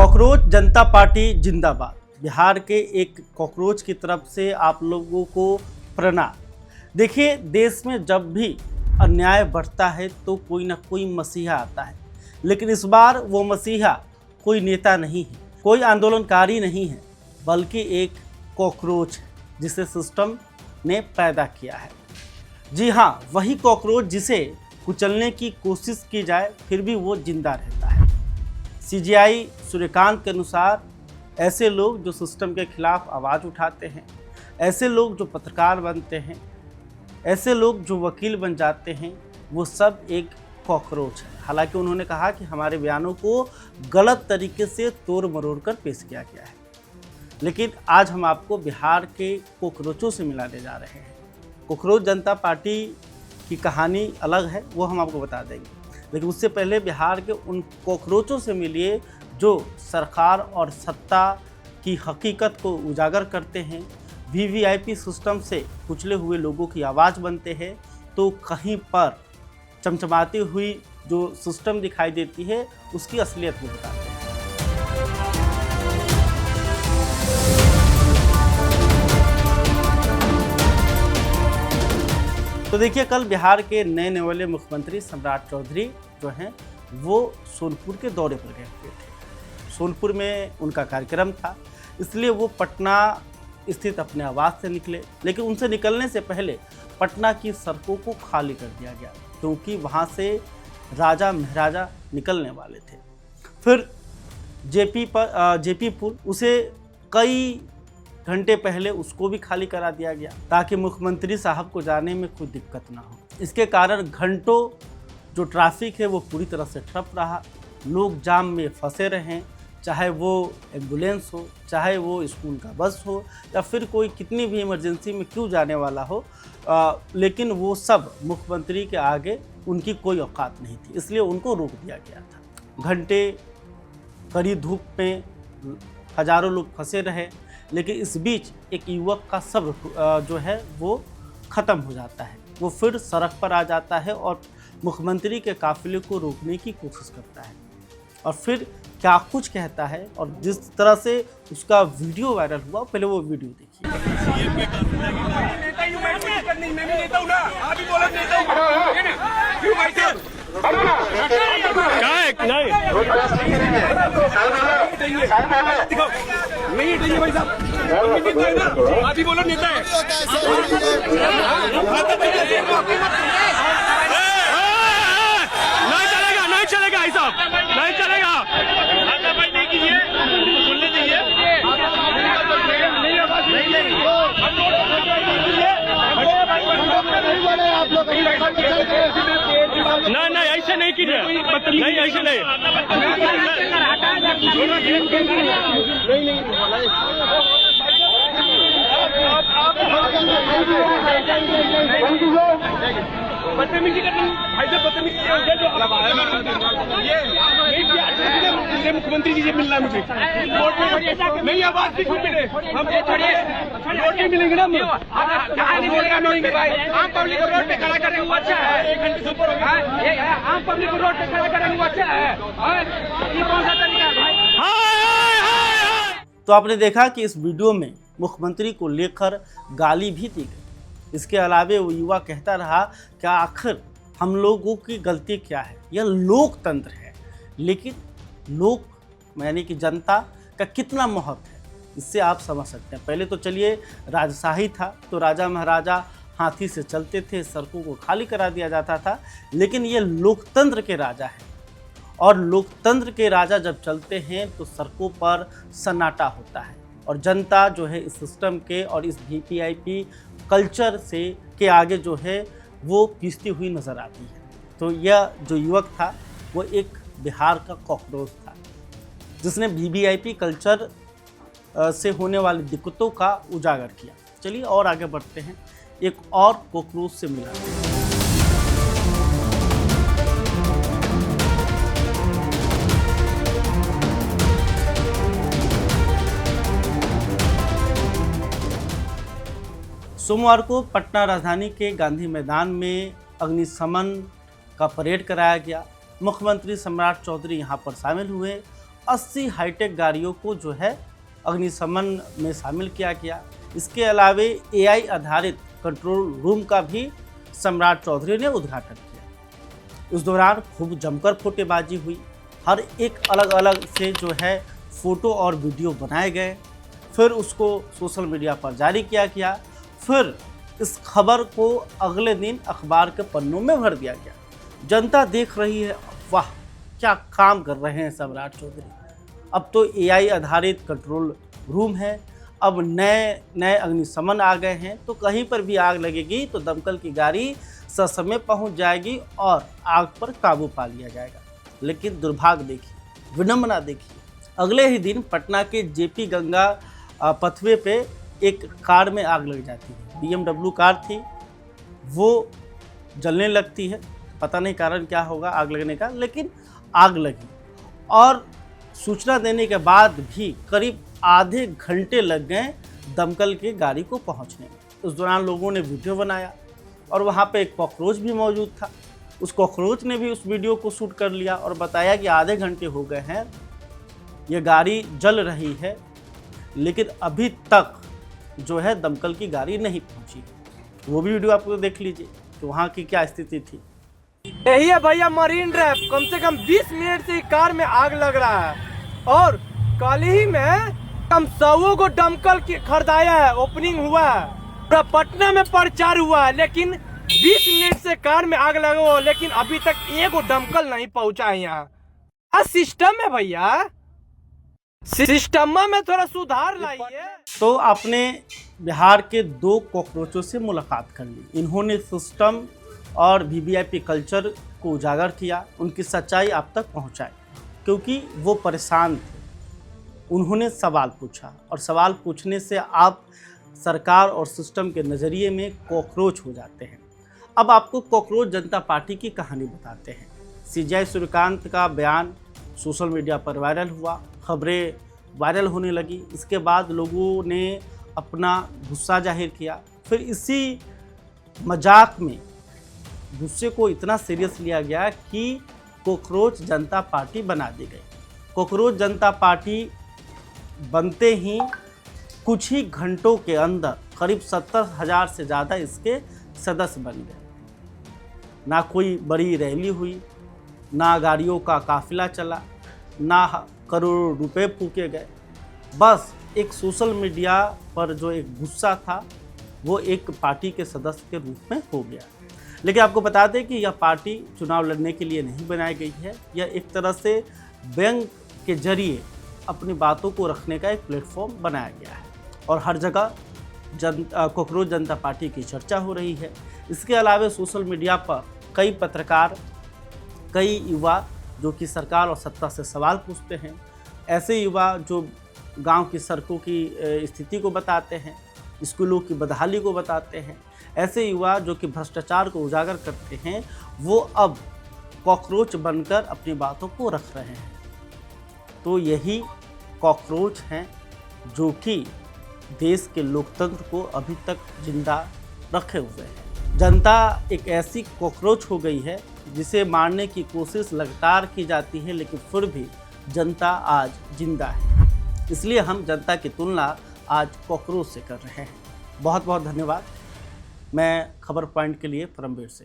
Cockroach जनता party जिंदाबाद। बिहार के एक कॉकरोच की तरफ से आप लोगों को प्रणाम। देखिए, देश में जब भी अन्याय बढ़ता है तो कोई ना कोई मसीहा आता है, लेकिन इस बार वो मसीहा कोई नेता नहीं है, कोई आंदोलनकारी नहीं है, बल्कि एक कॉकरोच है जिसे सिस्टम ने पैदा किया है। जी हाँ, वही कॉकरोच जिसे कुचलने की कोशिश की जाए फिर भी वो जिंदा रहता है। सीजीआई सूर्यकांत के अनुसार ऐसे लोग जो सिस्टम के खिलाफ आवाज़ उठाते हैं, ऐसे लोग जो पत्रकार बनते हैं, ऐसे लोग जो वकील बन जाते हैं, वो सब एक कॉकरोच है। हालांकि उन्होंने कहा कि हमारे बयानों को गलत तरीके से तोड़ मरोड़ कर पेश किया गया है, लेकिन आज हम आपको बिहार के कॉकरोचों से मिलाने जा रहे हैं। कॉकरोच जनता पार्टी की कहानी अलग है, वो हम आपको बता देंगे, लेकिन उससे पहले बिहार के उन कॉकरोचों से मिलिए जो सरकार और सत्ता की हकीकत को उजागर करते हैं, वीवीआईपी सिस्टम से कुचले हुए लोगों की आवाज़ बनते हैं, तो कहीं पर चमचमाती हुई जो सिस्टम दिखाई देती है उसकी असलियत को बताते हैं। तो देखिए, कल बिहार के नए वाले मुख्यमंत्री सम्राट चौधरी जो हैं वो सोनपुर के दौरे पर गए हुए थे। सोनपुर में उनका कार्यक्रम था, इसलिए वो पटना स्थित अपने आवास से निकले, लेकिन उनसे निकलने से पहले पटना की सड़कों को खाली कर दिया गया, क्योंकि वहाँ से राजा महाराजा निकलने वाले थे। फिर जेपी पुल, उसे कई घंटे पहले उसको भी खाली करा दिया गया ताकि मुख्यमंत्री साहब को जाने में कोई दिक्कत ना हो। इसके कारण घंटों जो ट्रैफिक है वो पूरी तरह से ठप रहा। लोग जाम में फंसे रहे, चाहे वो एम्बुलेंस हो, चाहे वो स्कूल का बस हो, या फिर कोई कितनी भी इमरजेंसी में क्यों जाने वाला हो, लेकिन वो सब मुख्यमंत्री के आगे उनकी कोई औकात नहीं थी, इसलिए उनको रोक दिया गया था। घंटे कड़ी धूप में हजारों लोग फंसे रहे, लेकिन इस बीच एक युवक का सब्र जो है वो ख़त्म हो जाता है। वो फिर सड़क पर आ जाता है और मुख्यमंत्री के काफिले को रोकने की कोशिश करता है, और फिर क्या कुछ कहता है और जिस तरह से उसका वीडियो वायरल हुआ, पहले वो वीडियो देखिए। नहीं भाई साहब, आप ही बोलो नेता है। नहीं चलेगा, नहीं चलेगा भाई साहब, नहीं चलेगा। बोलने दीजिए। नहीं, ऐसे नहीं कीजिए, नहीं ऐसे नहीं। बदतमीजी करना भाई साहब, बदतमीजी ये मुख्यमंत्री जी से मिलना मुझे नहीं, आवाज भी क्यों मिले, हम रोड नहीं मिलेंगे ना, मिलेंगे भाई। आम पब्लिक को रोड पे खड़ा करने को अच्छा है, 1 घंटे से ऊपर हो गया। आम पब्लिक को रोड पे खड़ा करने को अच्छा है, ये कौन सा तरीका है भाई? तो आपने देखा कि इस वीडियो में मुख्यमंत्री को लेकर गाली भी दी गई। इसके अलावे वो युवा कहता रहा कि आखिर हम लोगों की गलती क्या है, यह लोकतंत्र है, लेकिन लोक यानी कि जनता का कितना महत्व है, इससे आप समझ सकते हैं। पहले तो चलिए राजशाही था, तो राजा महाराजा हाथी से चलते थे, सड़कों को खाली करा दिया जाता था, लेकिन ये लोकतंत्र के राजा हैं, और लोकतंत्र के राजा जब चलते हैं तो सड़कों पर सन्नाटा होता है, और जनता जो है इस सिस्टम के और इस वीवीआईपी कल्चर से के आगे जो है वो पीसती हुई नज़र आती है। तो यह जो युवक था वो एक बिहार का कॉकरोच था, जिसने वीवीआईपी कल्चर से होने वाली दिक्कतों का उजागर किया। चलिए और आगे बढ़ते हैं, एक और कॉकरोच से मिला। सोमवार को पटना राजधानी के गांधी मैदान में अग्निशमन का परेड कराया गया। मुख्यमंत्री सम्राट चौधरी यहां पर शामिल हुए 80 हाईटेक गाड़ियों को जो है अग्निशमन में शामिल किया गया। इसके अलावे AI आधारित कंट्रोल रूम का भी सम्राट चौधरी ने उद्घाटन किया। इस दौरान खूब जमकर फोटेबाजी हुई। हर एक अलग अलग से जो है फ़ोटो और वीडियो बनाए गए, फिर उसको सोशल मीडिया पर जारी किया गया। फिर इस खबर को अगले दिन अखबार के पन्नों में भर दिया गया। जनता देख रही है, वाह क्या काम कर रहे हैं सम्राट चौधरी। अब तो AI आधारित कंट्रोल रूम है, अब नए नए अग्निशमन आ गए हैं, तो कहीं पर भी आग लगेगी तो दमकल की गाड़ी ससमय पहुंच जाएगी और आग पर काबू पा लिया जाएगा। लेकिन दुर्भाग्य देखिए, विडंबना देखिए, अगले ही दिन पटना के JP गंगा पथवे पे एक कार में आग लग जाती है। BMW कार थी, वो जलने लगती है। पता नहीं कारण क्या होगा आग लगने का, लेकिन आग लगी और सूचना देने के बाद भी करीब आधे घंटे लग गए दमकल की गाड़ी को पहुंचने में। उस दौरान लोगों ने वीडियो बनाया और वहां पे एक कॉकरोच भी मौजूद था। उस कॉकरोच ने भी उस वीडियो को शूट कर लिया और बताया कि आधे घंटे हो गए हैं, ये गाड़ी जल रही है, लेकिन अभी तक जो है दमकल की गाड़ी नहीं पहुंची। वो भी वीडियो आप देख लीजिए कि वहाँ की क्या स्थिति थी। यही है भैया मरीन ड्राइव, कम से कम 20 मिनट से कार में आग लग रहा है और कल ही में कम 100 को दमकल की खरीदाया है, ओपनिंग हुआ है, पूरा पटना में प्रचार हुआ है। लेकिन 20 मिनट से कार में आग लगा हो, लेकिन अभी तक एक दमकल नहीं पहुंचा है। यहाँ सिस्टम है भैया, सिस्टम में थोड़ा सुधार लाइए। तो आपने बिहार के 2 कॉकरोचों से मुलाकात कर ली। इन्होंने सिस्टम और VVIP कल्चर को उजागर किया, उनकी सच्चाई आप तक पहुंचाई, क्योंकि वो परेशान थे। उन्होंने सवाल पूछा और सवाल पूछने से आप सरकार और सिस्टम के नज़रिए में कॉकरोच हो जाते हैं। अब आपको कॉकरोच जनता पार्टी की कहानी बताते हैं। CJ सूर्यकांत का बयान सोशल मीडिया पर वायरल हुआ, खबरें वायरल होने लगी। इसके बाद लोगों ने अपना गुस्सा जाहिर किया। फिर इसी मजाक में गुस्से को इतना सीरियस लिया गया कि कॉकरोच जनता पार्टी बना दी गई। कॉकरोच जनता पार्टी बनते ही कुछ ही घंटों के अंदर करीब 70,000 से ज़्यादा इसके सदस्य बन गए। ना कोई बड़ी रैली हुई, ना गाड़ियों का काफिला चला, ना करोड़ों रुपए फूके गए। बस एक सोशल मीडिया पर जो एक गुस्सा था वो एक पार्टी के सदस्य के रूप में हो गया। लेकिन आपको बता दें कि यह पार्टी चुनाव लड़ने के लिए नहीं बनाई गई है। यह एक तरह से व्यंग के जरिए अपनी बातों को रखने का एक प्लेटफॉर्म बनाया गया है और हर जगह कॉकरोच जनता पार्टी की चर्चा हो रही है। इसके अलावा सोशल मीडिया पर कई पत्रकार, कई युवा जो कि सरकार और सत्ता से सवाल पूछते हैं, ऐसे युवा जो गांव की सड़कों की स्थिति को बताते हैं, स्कूलों की बदहाली को बताते हैं, ऐसे युवा जो कि भ्रष्टाचार को उजागर करते हैं, वो अब कॉकरोच बनकर अपनी बातों को रख रहे हैं। तो यही कॉकरोच हैं जो कि देश के लोकतंत्र को अभी तक जिंदा रखे हुए हैं। जनता एक ऐसी कॉकरोच हो गई है जिसे मारने की कोशिश लगातार की जाती है, लेकिन फिर भी जनता आज जिंदा है। इसलिए हम जनता की तुलना आज कॉकरोच से कर रहे हैं। बहुत बहुत धन्यवाद। मैं खबर पॉइंट के लिए परमवीर से।